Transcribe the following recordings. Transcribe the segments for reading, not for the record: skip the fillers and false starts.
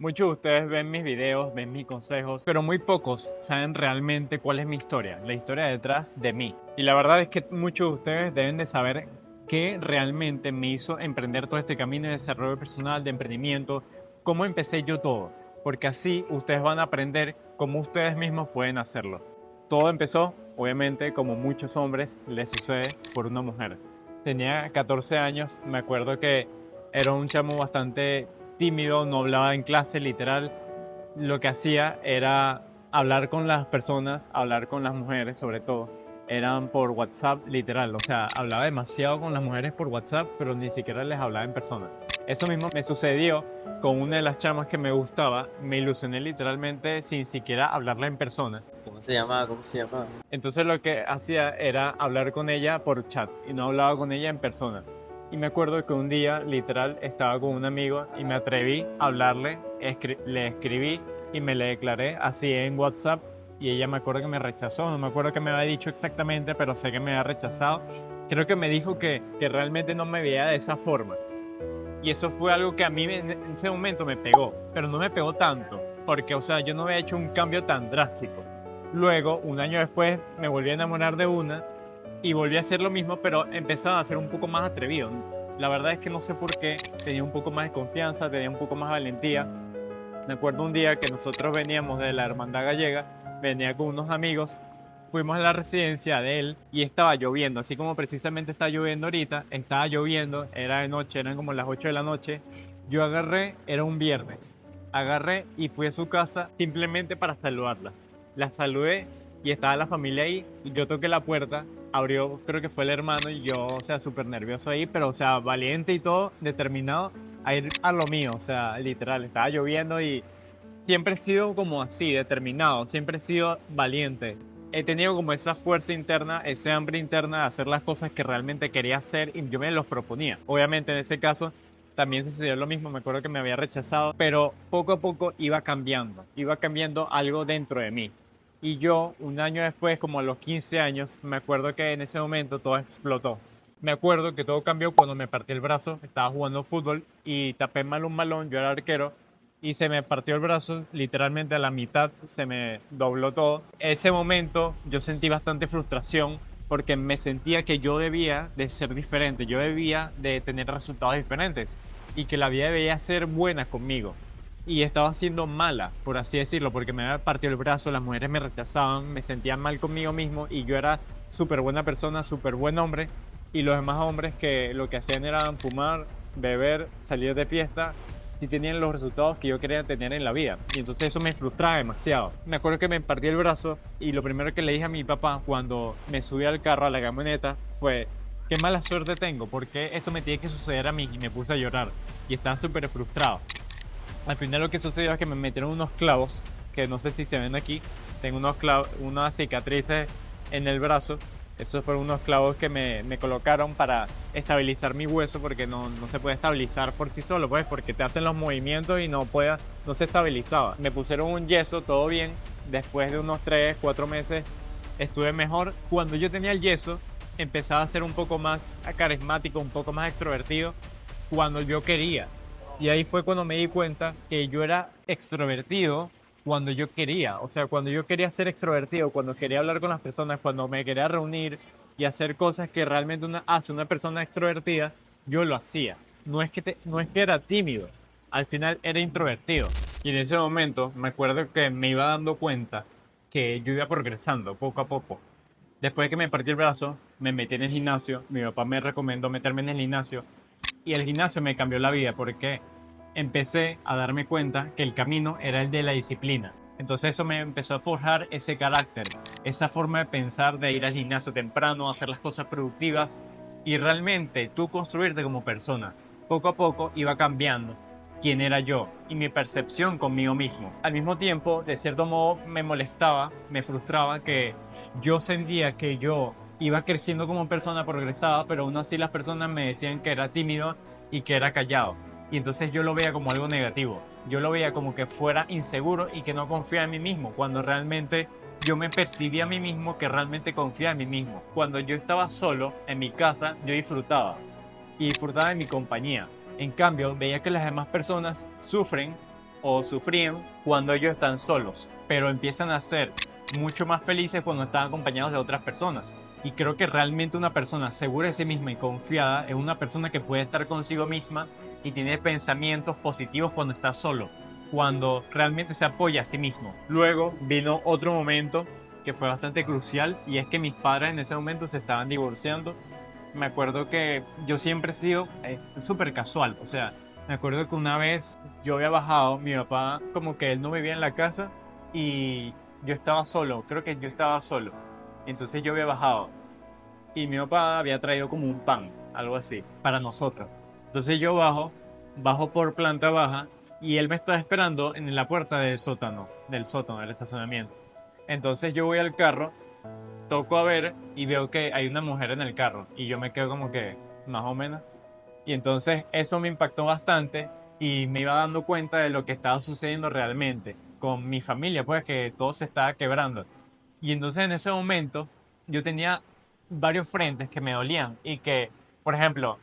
Muchos de ustedes ven mis videos, ven mis consejos, pero muy pocos saben realmente cuál es mi historia, la historia detrás de mí. Y la verdad es que muchos de ustedes deben de saber qué realmente me hizo emprender todo este camino de desarrollo personal, de emprendimiento, cómo empecé yo todo, porque así ustedes van a aprender cómo ustedes mismos pueden hacerlo. Todo empezó, obviamente, como muchos hombres les sucede, por una mujer. Tenía 14 años, me acuerdo que era un chamo bastante tímido, no hablaba en clase, literal. Lo que hacía era hablar con las personas, hablar con las mujeres sobre todo. Eran por WhatsApp, literal. O sea, hablaba demasiado con las mujeres por WhatsApp, pero ni siquiera les hablaba en persona. Eso mismo me sucedió con una de las chamas que me gustaba. Me ilusioné literalmente sin siquiera hablarla en persona. ¿Cómo se llama? ¿Cómo se llama? Entonces lo que hacía era hablar con ella por chat y no hablaba con ella en persona. Y me acuerdo que un día, literal, estaba con un amigo y me atreví a hablarle, le escribí y me le declaré así en WhatsApp y ella me acuerdo que me rechazó, no me acuerdo que me había dicho exactamente, pero sé que me había rechazado. Creo que me dijo que realmente no me veía de esa forma. Y eso fue algo que a mí en ese momento me pegó, pero no me pegó tanto, porque, o sea, yo no había hecho un cambio tan drástico. Luego, un año después, me volví a enamorar de una y volví a hacer lo mismo, pero empezaba a ser un poco más atrevido. La verdad es que no sé por qué, tenía un poco más de confianza, tenía un poco más de valentía. Me acuerdo un día que nosotros veníamos de la Hermandad Gallega, venía con unos amigos, fuimos a la residencia de él y estaba lloviendo, así como precisamente está lloviendo ahorita, estaba lloviendo, era de noche, eran como las 8 de la noche. Yo agarré, era un viernes, agarré y fui a su casa simplemente para saludarla. La saludé y estaba la familia ahí y yo toqué la puerta, abrió, creo que fue el hermano y yo, o sea, súper nervioso ahí, pero o sea, valiente y todo, determinado a ir a lo mío, o sea, literal, estaba lloviendo y siempre he sido como así, determinado, siempre he sido valiente. He tenido como esa fuerza interna, ese hambre interna de hacer las cosas que realmente quería hacer y yo me los proponía. Obviamente en ese caso también sucedió lo mismo, me acuerdo que me había rechazado, pero poco a poco iba cambiando algo dentro de mí. Y yo, un año después, como a los 15 años, me acuerdo que en ese momento todo explotó. Me acuerdo que todo cambió cuando me partí el brazo, estaba jugando fútbol y tapé mal un balón, yo era arquero, y se me partió el brazo, literalmente a la mitad, se me dobló todo. Ese momento yo sentí bastante frustración porque me sentía que yo debía de ser diferente, yo debía de tener resultados diferentes y que la vida debía ser buena conmigo. Y estaba siendo mala, por así decirlo, porque me había partido el brazo, las mujeres me rechazaban, me sentía mal conmigo mismo y yo era súper buena persona, súper buen hombre, y los demás hombres que lo que hacían era fumar, beber, salir de fiesta, si tenían los resultados que yo quería tener en la vida. Y entonces eso me frustraba demasiado. Me acuerdo que me partí el brazo y lo primero que le dije a mi papá cuando me subí al carro, a la camioneta, fue: qué mala suerte tengo, porque esto me tiene que suceder a mí. Y me puse a llorar y estaba súper frustrado. Al final lo que sucedió es que me metieron unos clavos, que no sé si se ven aquí. Tengo unos clavos, unas cicatrices en el brazo. Esos fueron unos clavos que me colocaron para estabilizar mi hueso, porque no se puede estabilizar por sí solo, pues, porque te hacen los movimientos y no se estabilizaba. Me pusieron un yeso, todo bien. Después de unos 3 4 meses estuve mejor. Cuando yo tenía el yeso, empezaba a ser un poco más carismático, un poco más extrovertido, cuando yo quería. Y ahí fue cuando me di cuenta que yo era extrovertido cuando yo quería. O sea, cuando yo quería ser extrovertido, cuando quería hablar con las personas, cuando me quería reunir y hacer cosas que realmente hace una persona extrovertida, yo lo hacía. No es que era tímido, al final era introvertido. Y en ese momento me acuerdo que me iba dando cuenta que yo iba progresando poco a poco. Después de que me partí el brazo, me metí en el gimnasio, mi papá me recomendó meterme en el gimnasio y el gimnasio me cambió la vida porque empecé a darme cuenta que el camino era el de la disciplina. Entonces eso me empezó a forjar ese carácter, esa forma de pensar, de ir al gimnasio temprano, hacer las cosas productivas y realmente tú construirte como persona. Poco a poco iba cambiando quién era yo y mi percepción conmigo mismo. Al mismo tiempo, de cierto modo, me molestaba, me frustraba que yo sentía que yo iba creciendo como persona, progresaba, pero aún así las personas me decían que era tímido y que era callado. Y entonces yo lo veía como algo negativo. Yo lo veía como que fuera inseguro y que no confiaba en mí mismo, cuando realmente yo me percibía a mí mismo que realmente confiaba en mí mismo. Cuando yo estaba solo en mi casa, yo disfrutaba y disfrutaba de mi compañía. En cambio, veía que las demás personas sufren o sufrían cuando ellos están solos, pero empiezan a ser mucho más felices cuando están acompañados de otras personas. Y creo que realmente una persona segura de sí misma y confiada es una persona que puede estar consigo misma y tiene pensamientos positivos cuando está solo, cuando realmente se apoya a sí mismo. Luego vino otro momento que fue bastante crucial, y es que mis padres en ese momento se estaban divorciando. Me acuerdo que yo siempre he sido súper casual, o sea, me acuerdo que una vez yo había bajado, mi papá como que él no vivía en la casa y yo estaba solo, creo que yo estaba solo. Entonces yo había bajado y mi papá había traído como un pan, algo así, para nosotros. Entonces yo bajo por planta baja y él me estaba esperando en la puerta del sótano, del estacionamiento. Entonces yo voy al carro, toco a ver y veo que hay una mujer en el carro y yo me quedo como que más o menos. Y entonces eso me impactó bastante y me iba dando cuenta de lo que estaba sucediendo realmente con mi familia, pues que todo se estaba quebrando. Y entonces en ese momento yo tenía varios frentes que me dolían y que, por ejemplo,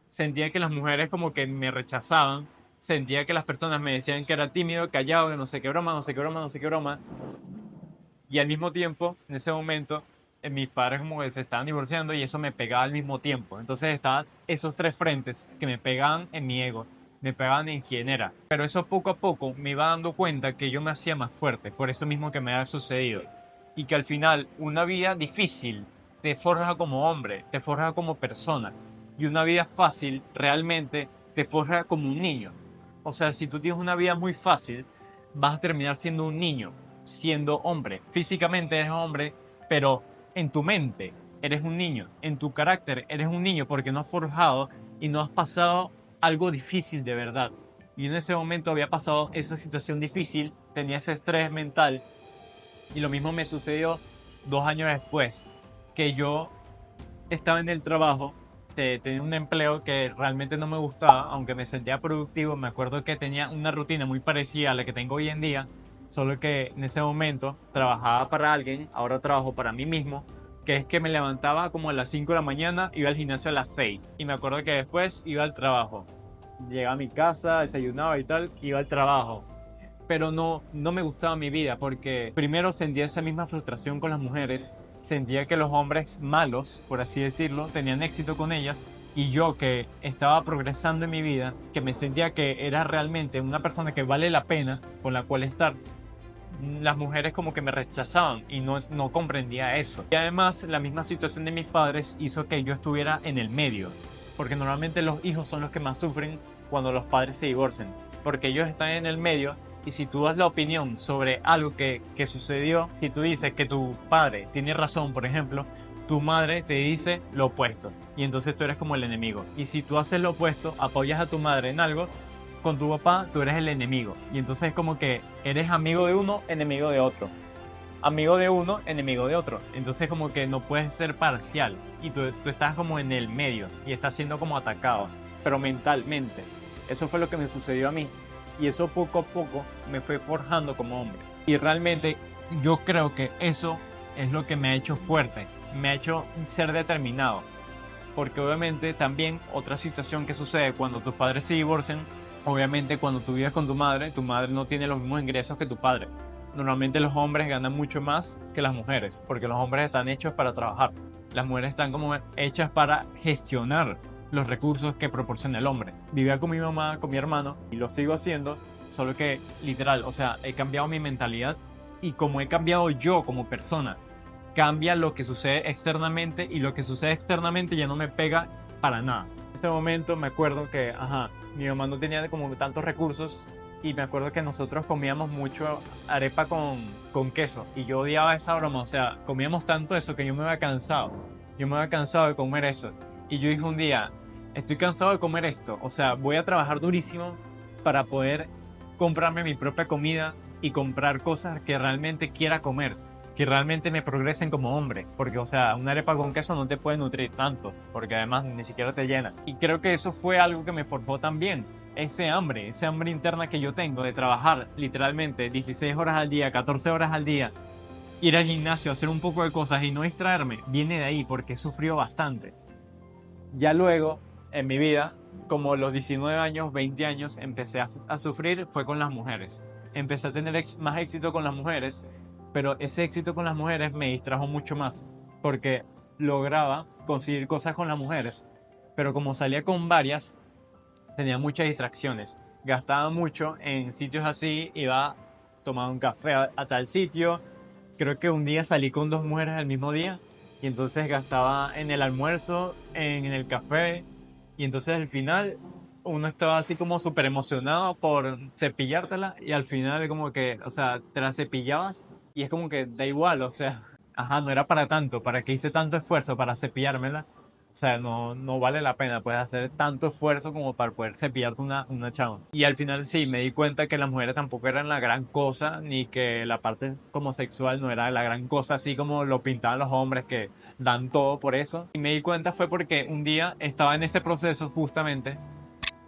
sentía que las mujeres como que me rechazaban, sentía que las personas me decían que era tímido, callado, que no sé qué broma, no sé qué broma, no sé qué broma. Y al mismo tiempo, en ese momento, mis padres como que se estaban divorciando y eso me pegaba al mismo tiempo. Entonces estaban esos tres frentes que me pegaban en mi ego, me pegaban en quién era. Pero eso poco a poco me iba dando cuenta que yo me hacía más fuerte, por eso mismo que me ha sucedido. Y que al final una vida difícil te forja como hombre, te forja como persona. Y una vida fácil realmente te forja como un niño. O sea, si tú tienes una vida muy fácil, vas a terminar siendo un niño, siendo hombre. Físicamente eres hombre, pero en tu mente eres un niño, en tu carácter eres un niño porque no has forjado y no has pasado algo difícil de verdad. Y en ese momento había pasado esa situación difícil, tenía ese estrés mental y lo mismo me sucedió 2 años después, que yo estaba en el trabajo, tenía un empleo que realmente no me gustaba, aunque me sentía productivo. Me acuerdo que tenía una rutina muy parecida a la que tengo hoy en día, solo que en ese momento trabajaba para alguien, ahora trabajo para mí mismo, que es que me levantaba como a las 5 de la mañana, iba al gimnasio a las 6 y me acuerdo que después iba al trabajo. Llegaba a mi casa, desayunaba y tal, iba al trabajo. Pero no me gustaba mi vida porque primero sentía esa misma frustración con las mujeres, sentía que los hombres malos, por así decirlo, tenían éxito con ellas y yo que estaba progresando en mi vida, que me sentía que era realmente una persona que vale la pena con la cual estar, las mujeres como que me rechazaban y no comprendía eso. Y además la misma situación de mis padres hizo que yo estuviera en el medio, porque normalmente los hijos son los que más sufren cuando los padres se divorcian, porque ellos están en el medio. Y si tú das la opinión sobre algo que sucedió, si tú dices que tu padre tiene razón, por ejemplo, tu madre te dice lo opuesto. Y entonces tú eres como el enemigo. Y si tú haces lo opuesto, apoyas a tu madre en algo, con tu papá tú eres el enemigo. Y entonces es como que eres amigo de uno, enemigo de otro. Amigo de uno, enemigo de otro. Entonces como que no puedes ser parcial. Y tú estás como en el medio. Y estás siendo como atacado. Pero mentalmente. Eso fue lo que me sucedió a mí. Y eso poco a poco me fue forjando como hombre. Y realmente yo creo que eso es lo que me ha hecho fuerte, me ha hecho ser determinado. Porque obviamente también otra situación que sucede cuando tus padres se divorcian, obviamente cuando tú vives con tu madre no tiene los mismos ingresos que tu padre. Normalmente los hombres ganan mucho más que las mujeres, porque los hombres están hechos para trabajar. Las mujeres están como hechas para gestionar los recursos que proporciona el hombre. Vivía con mi mamá, con mi hermano, y lo sigo haciendo, solo que literal, o sea, he cambiado mi mentalidad y como he cambiado yo como persona, cambia lo que sucede externamente y lo que sucede externamente ya no me pega para nada. En ese momento me acuerdo que, mi mamá no tenía como tantos recursos y me acuerdo que nosotros comíamos mucho arepa con queso y yo odiaba esa broma, o sea, comíamos tanto eso que yo me había cansado. Yo me había cansado de comer eso. Y yo dije un día, estoy cansado de comer esto, o sea, voy a trabajar durísimo para poder comprarme mi propia comida y comprar cosas que realmente quiera comer, que realmente me progresen como hombre, porque o sea, una arepa con queso no te puede nutrir tanto, porque además ni siquiera te llena. Y creo que eso fue algo que me forjó también, esa hambre interna que yo tengo de trabajar literalmente 16 horas al día, 14 horas al día, ir al gimnasio, hacer un poco de cosas y no distraerme, viene de ahí porque he sufrido bastante. Ya luego en mi vida, como los 19 años, 20 años, empecé a sufrir fue con las mujeres. Empecé a tener más éxito con las mujeres, pero ese éxito con las mujeres me distrajo mucho más, porque lograba conseguir cosas con las mujeres, pero como salía con varias, tenía muchas distracciones. Gastaba mucho en sitios así, iba a tomar un café a tal sitio. Creo que un día salí con dos mujeres el mismo día y entonces gastaba en el almuerzo, en el café y entonces al final uno estaba así como súper emocionado por cepillártela y al final como que, o sea, te la cepillabas y es como que da igual, o sea, ajá, no era para tanto, para que hice tanto esfuerzo para cepillármela. O sea, no vale la pena, puedes hacer tanto esfuerzo como para poder cepillarte una chava. Y al final sí, me di cuenta que las mujeres tampoco eran la gran cosa, ni que la parte como sexual no era la gran cosa, así como lo pintaban los hombres que dan todo por eso. Y me di cuenta fue porque un día estaba en ese proceso justamente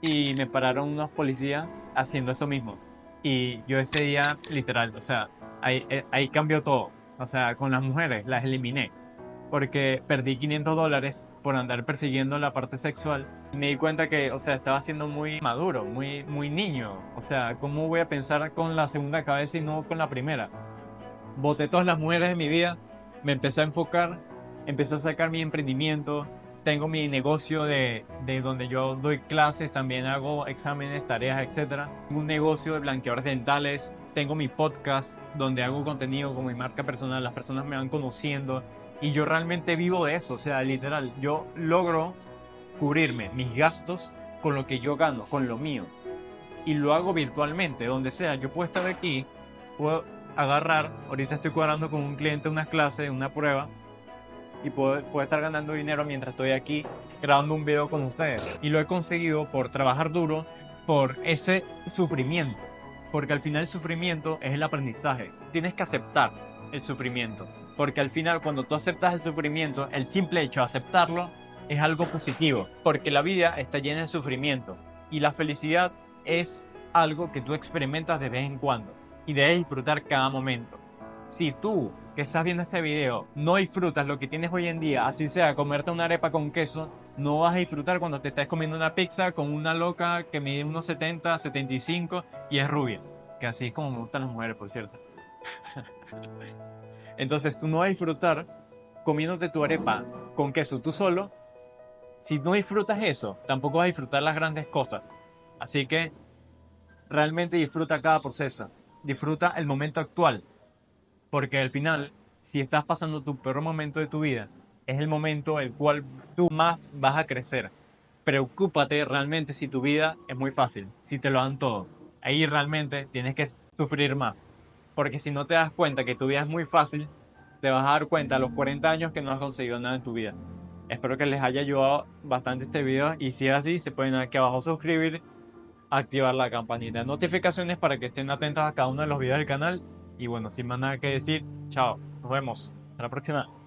y me pararon unos policías haciendo eso mismo. Y yo ese día, literal, o sea, ahí cambió todo. O sea, con las mujeres las eliminé porque perdí $500 por andar persiguiendo la parte sexual y me di cuenta que, o sea, estaba siendo muy maduro, muy niño. O sea, ¿cómo voy a pensar con la segunda cabeza y no con la primera? Boté todas las mujeres de mi vida, me empecé a enfocar, empecé a sacar mi emprendimiento, tengo mi negocio de donde yo doy clases, también hago exámenes, tareas, etcétera. Tengo un negocio de blanqueadores dentales, tengo mi podcast donde hago contenido con mi marca personal, las personas me van conociendo y yo realmente vivo de eso, o sea, literal, yo logro cubrirme mis gastos con lo que yo gano, con lo mío y lo hago virtualmente, donde sea. Yo puedo estar aquí, puedo agarrar, ahorita estoy cuadrando con un cliente unas clases, una prueba, y puedo estar ganando dinero mientras estoy aquí grabando un video con ustedes. Y lo he conseguido por trabajar duro, por ese sufrimiento. Porque al final el sufrimiento es el aprendizaje. Tienes que aceptar el sufrimiento. Porque al final cuando tú aceptas el sufrimiento, el simple hecho de aceptarlo es algo positivo. Porque la vida está llena de sufrimiento. Y la felicidad es algo que tú experimentas de vez en cuando. Y debes disfrutar cada momento. Si tú que estás viendo este video no disfrutas lo que tienes hoy en día, así sea comerte una arepa con queso, no vas a disfrutar cuando te estés comiendo una pizza con una loca que mide unos 70, 75 y es rubia, que así es como me gustan las mujeres, por cierto. Entonces tú no vas a disfrutar comiéndote tu arepa con queso tú solo. Si no disfrutas eso, tampoco vas a disfrutar las grandes cosas. Así que realmente disfruta cada proceso, disfruta el momento actual. Porque al final, si estás pasando tu peor momento de tu vida, es el momento en el cual tú más vas a crecer. Preocúpate realmente si tu vida es muy fácil, si te lo dan todo. Ahí realmente tienes que sufrir más. Porque si no te das cuenta que tu vida es muy fácil, te vas a dar cuenta a los 40 años que no has conseguido nada en tu vida. Espero que les haya ayudado bastante este video y si es así, se pueden aquí abajo suscribir, activar la campanita de notificaciones para que estén atentos a cada uno de los videos del canal. Y bueno, sin más nada que decir, chao, nos vemos, hasta la próxima.